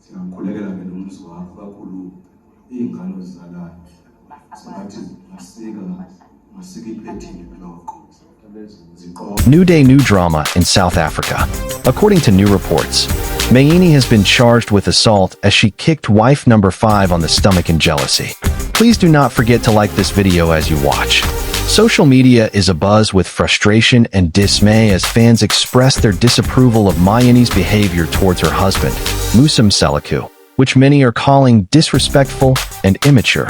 Singakhulekela ke nomzi wakho kakhulu ingane ozizalayo. Singathi masika iphethile bloko. New day, new drama in South Africa. According to new reports, Mayeni has been charged with assault as she kicked wife number 5 on the stomach in jealousy. Please do not forget to like this video as you watch. Social media is abuzz with frustration and dismay as fans express their disapproval of Mayeni's behavior towards her husband, Musa, which many are calling disrespectful and immature.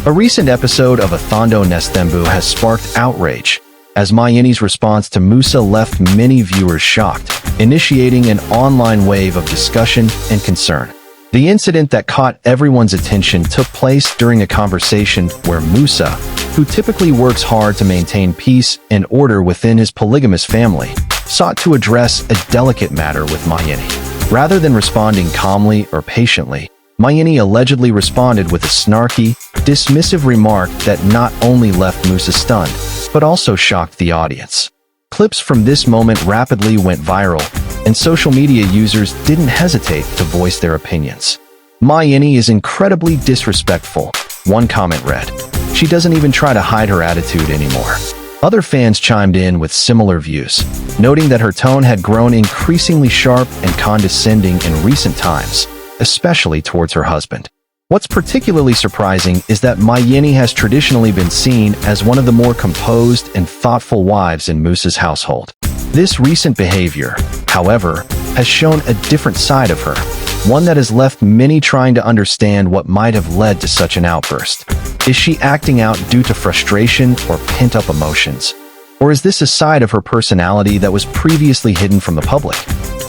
A recent episode of Athondo Nestembu has sparked outrage, as Mayeni's response to Musa left many viewers shocked, initiating an online wave of discussion and concern. The incident that caught everyone's attention took place during a conversation where Musa, who typically works hard to maintain peace and order within his polygamous family, sought to address a delicate matter with Mayeni. Rather than responding calmly or patiently, Mayeni allegedly responded with a snarky, dismissive remark that not only left Musa stunned, but also shocked the audience. Clips from this moment rapidly went viral, and social media users didn't hesitate to voice their opinions. Mayeni is incredibly disrespectful, one comment read. She doesn't even try to hide her attitude anymore. Other fans chimed in with similar views, noting that her tone had grown increasingly sharp and condescending in recent times, especially towards her husband. What's particularly surprising is that Mayeni has traditionally been seen as one of the more composed and thoughtful wives in Musa's household. This recent behavior, however, has shown a different side of her, one that has left many trying to understand what might have led to such an outburst. Is she acting out due to frustration or pent-up emotions? Or is this a side of her personality that was previously hidden from the public?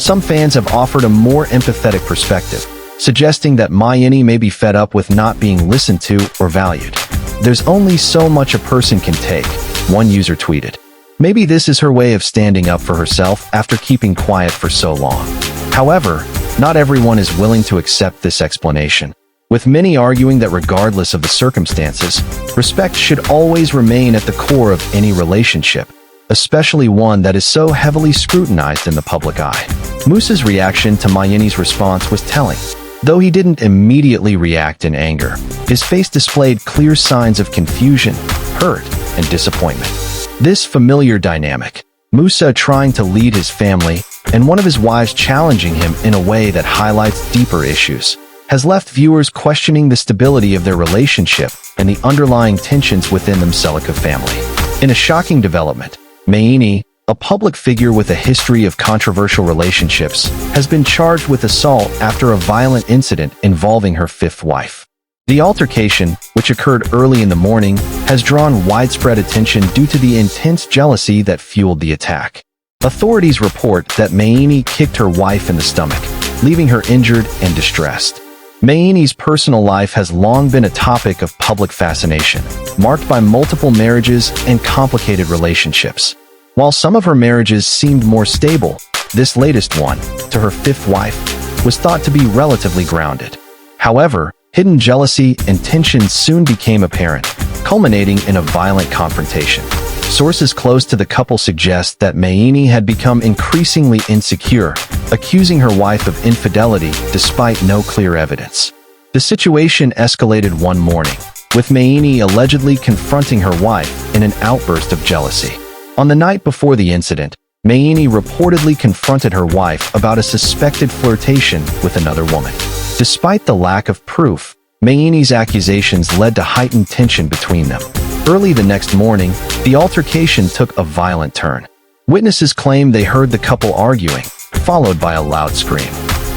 Some fans have offered a more empathetic perspective, suggesting that Mayeni may be fed up with not being listened to or valued. There's only so much a person can take, one user tweeted. Maybe this is her way of standing up for herself after keeping quiet for so long. However, not everyone is willing to accept this explanation, with many arguing that regardless of the circumstances, respect should always remain at the core of any relationship, especially one that is so heavily scrutinized in the public eye. Musa's reaction to Mayeni's response was telling. Though he didn't immediately react in anger, his face displayed clear signs of confusion, hurt, and disappointment. This familiar dynamic, Musa trying to lead his family and one of his wives challenging him in a way that highlights deeper issues, has left viewers questioning the stability of their relationship and the underlying tensions within the Mseleka family. In a shocking development, Mayeni, a public figure with a history of controversial relationships, has been charged with assault after a violent incident involving her 5th wife. The altercation, which occurred early in the morning, has drawn widespread attention due to the intense jealousy that fueled the attack. Authorities report that Mayeni kicked her wife in the stomach, leaving her injured and distressed. Mayeni's personal life has long been a topic of public fascination, marked by multiple marriages and complicated relationships. While some of her marriages seemed more stable, this latest one, to her 5th wife, was thought to be relatively grounded. However, hidden jealousy and tension soon became apparent, culminating in a violent confrontation. Sources close to the couple suggest that Mayeni had become increasingly insecure, accusing her wife of infidelity despite no clear evidence. The situation escalated one morning, with Mayeni allegedly confronting her wife in an outburst of jealousy. On the night before the incident, Mayeni reportedly confronted her wife about a suspected flirtation with another woman. Despite the lack of proof, Mayeni's accusations led to heightened tension between them. Early the next morning, the altercation took a violent turn. Witnesses claimed they heard the couple arguing, followed by a loud scream.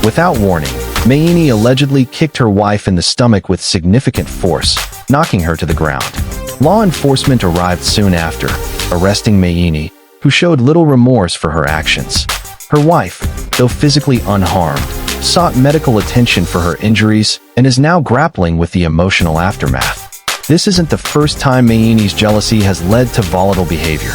Without warning, Mayeni allegedly kicked her wife in the stomach with significant force, knocking her to the ground. Law enforcement arrived soon after, arresting Mayeni, who showed little remorse for her actions. Her wife, though physically unharmed, sought medical attention for her injuries and is now grappling with the emotional aftermath. This isn't the first time Mayeni's jealousy has led to volatile behavior.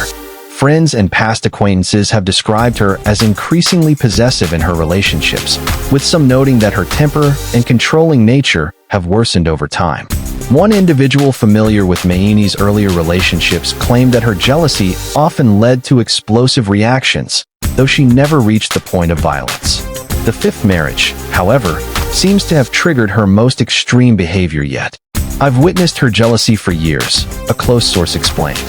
Friends and past acquaintances have described her as increasingly possessive in her relationships, with some noting that her temper and controlling nature have worsened over time. One individual familiar with Mayeni's earlier relationships claimed that her jealousy often led to explosive reactions, though she never reached the point of violence. The fifth marriage, however, seems to have triggered her most extreme behavior yet. "I've witnessed her jealousy for years," a close source explained.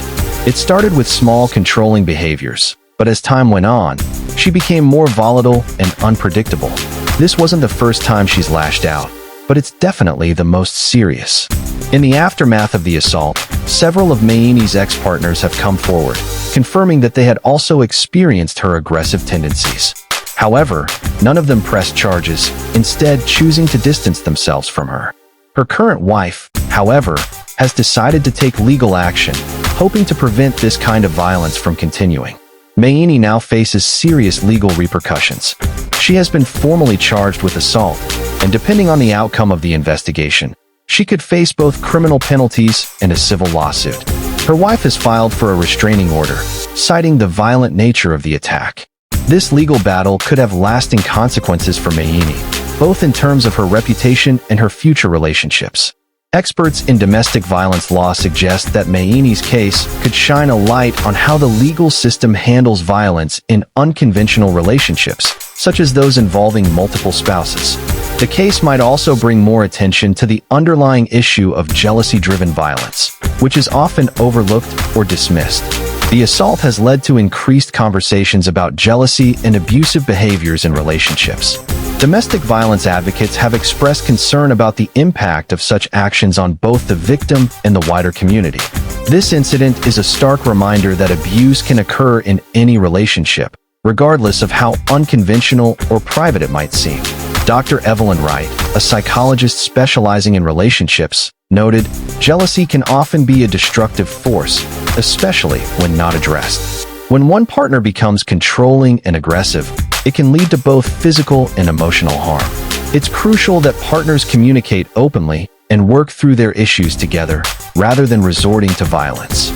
"It started with small, controlling behaviors, but as time went on, she became more volatile and unpredictable. This wasn't the first time she's lashed out, but it's definitely the most serious." In the aftermath of the assault, several of Mayeni's ex-partners have come forward, confirming that they had also experienced her aggressive tendencies. However, none of them pressed charges, instead choosing to distance themselves from her. Her current wife, however, has decided to take legal action, hoping to prevent this kind of violence from continuing. Mayeni now faces serious legal repercussions. She has been formally charged with assault, and depending on the outcome of the investigation, she could face both criminal penalties and a civil lawsuit. Her wife has filed for a restraining order, citing the violent nature of the attack. This legal battle could have lasting consequences for Mayeni, both in terms of her reputation and her future relationships. Experts in domestic violence law suggest that Mayeni's case could shine a light on how the legal system handles violence in unconventional relationships, such as those involving multiple spouses. The case might also bring more attention to the underlying issue of jealousy-driven violence, which is often overlooked or dismissed. The assault has led to increased conversations about jealousy and abusive behaviors in relationships. Domestic violence advocates have expressed concern about the impact of such actions on both the victim and the wider community. This incident is a stark reminder that abuse can occur in any relationship, regardless of how unconventional or private it might seem. Dr. Evelyn Wright, a psychologist specializing in relationships, noted, "Jealousy can often be a destructive force, especially when not addressed. When one partner becomes controlling and aggressive, it can lead to both physical and emotional harm. It's crucial that partners communicate openly and work through their issues together, rather than resorting to violence."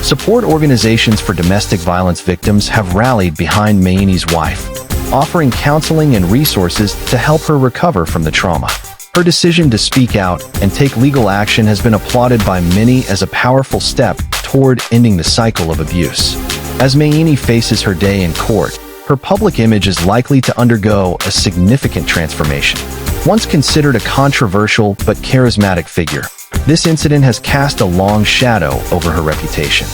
Support organizations for domestic violence victims have rallied behind Mayeni's wife, offering counseling and resources to help her recover from the trauma. Her decision to speak out and take legal action has been applauded by many as a powerful step toward ending the cycle of abuse. As Mayeni faces her day in court, her public image is likely to undergo a significant transformation. Once considered a controversial but charismatic figure, this incident has cast a long shadow over her reputation.